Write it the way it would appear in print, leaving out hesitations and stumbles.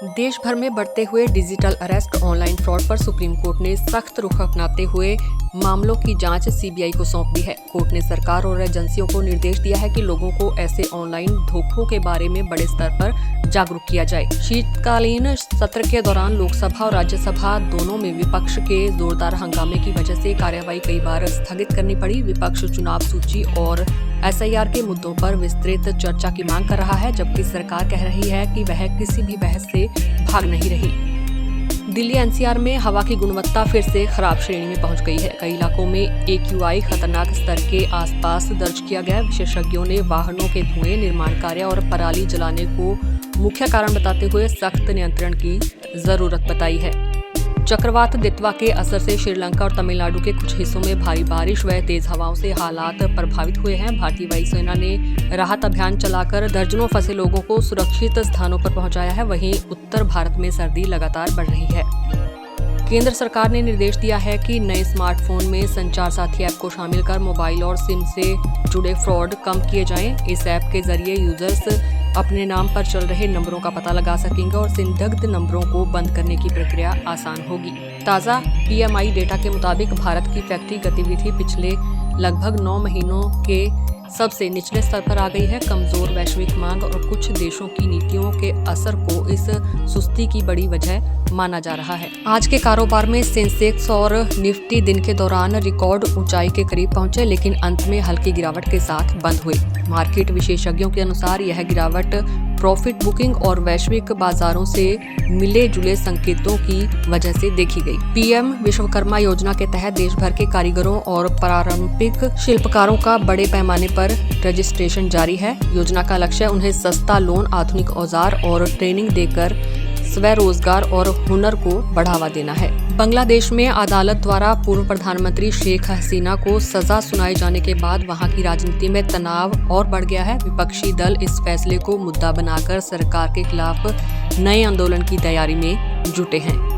देश भर में बढ़ते हुए डिजिटल अरेस्ट, ऑनलाइन फ्रॉड पर सुप्रीम कोर्ट ने सख्त रुख अपनाते हुए मामलों की जांच सीबीआई को सौंप दी है। कोर्ट ने सरकार और एजेंसियों को निर्देश दिया है कि लोगों को ऐसे ऑनलाइन धोखों के बारे में बड़े स्तर पर जागरूक किया जाए। शीतकालीन सत्र के दौरान लोकसभा और राज्यसभा दोनों में विपक्ष के जोरदार हंगामे की वजह से कार्यवाही कई बार स्थगित करनी पड़ी। विपक्ष चुनाव सूची और एसआईआर के मुद्दों पर विस्तृत चर्चा की मांग कर रहा है, जबकि सरकार कह रही है कि वह किसी भी बहस से भाग नहीं रही। दिल्ली एनसीआर में हवा की गुणवत्ता फिर से खराब श्रेणी में पहुंच गई है। कई इलाकों में AQI खतरनाक स्तर के आसपास दर्ज किया गया। विशेषज्ञों ने वाहनों के धुएं, निर्माण कार्य और पराली जलाने को मुख्य कारण बताते हुए सख्त नियंत्रण की जरूरत बताई है। चक्रवात दितवा के असर से श्रीलंका और तमिलनाडु के कुछ हिस्सों में भारी बारिश व तेज हवाओं से हालात प्रभावित हुए हैं। भारतीय वायुसेना ने राहत अभियान चलाकर दर्जनों फंसे लोगों को सुरक्षित स्थानों पर पहुंचाया है। वहीं उत्तर भारत में सर्दी लगातार बढ़ रही है। केंद्र सरकार ने निर्देश दिया है कि नए स्मार्टफोन में संचार साथी ऐप को शामिल कर मोबाइल और सिम से जुड़े फ्रॉड कम किए जाएं। इस ऐप के जरिए यूजर्स अपने नाम पर चल रहे नंबरों का पता लगा सकेंगे और संदिग्ध नंबरों को बंद करने की प्रक्रिया आसान होगी। ताज़ा PMI डेटा के मुताबिक भारत की फैक्ट्री गतिविधि पिछले लगभग 9 महीनों के सबसे निचले स्तर पर आ गई है। कमजोर वैश्विक मांग और कुछ देशों की नीतियों के असर को इस सुस्ती की बड़ी वजह माना जा रहा है। आज के कारोबार में सेंसेक्स और निफ्टी दिन के दौरान रिकॉर्ड ऊंचाई के करीब पहुंचे, लेकिन अंत में हल्की गिरावट के साथ बंद हुए। मार्केट विशेषज्ञों के अनुसार यह गिरावट प्रॉफिट बुकिंग और वैश्विक बाजारों से मिले जुले संकेतों की वजह से देखी गई। PM विश्वकर्मा योजना के तहत देश भर के कारीगरों और पारंपरिक शिल्पकारों का बड़े पैमाने पर रजिस्ट्रेशन जारी है। योजना का लक्ष्य उन्हें सस्ता लोन, आधुनिक औजार और ट्रेनिंग देकर स्वरोजगार और हुनर को बढ़ावा देना है। बांग्लादेश में अदालत द्वारा पूर्व प्रधानमंत्री शेख हसीना को सजा सुनाए जाने के बाद वहां की राजनीति में तनाव और बढ़ गया है। विपक्षी दल इस फैसले को मुद्दा बनाकर सरकार के खिलाफ नए आंदोलन की तैयारी में जुटे हैं।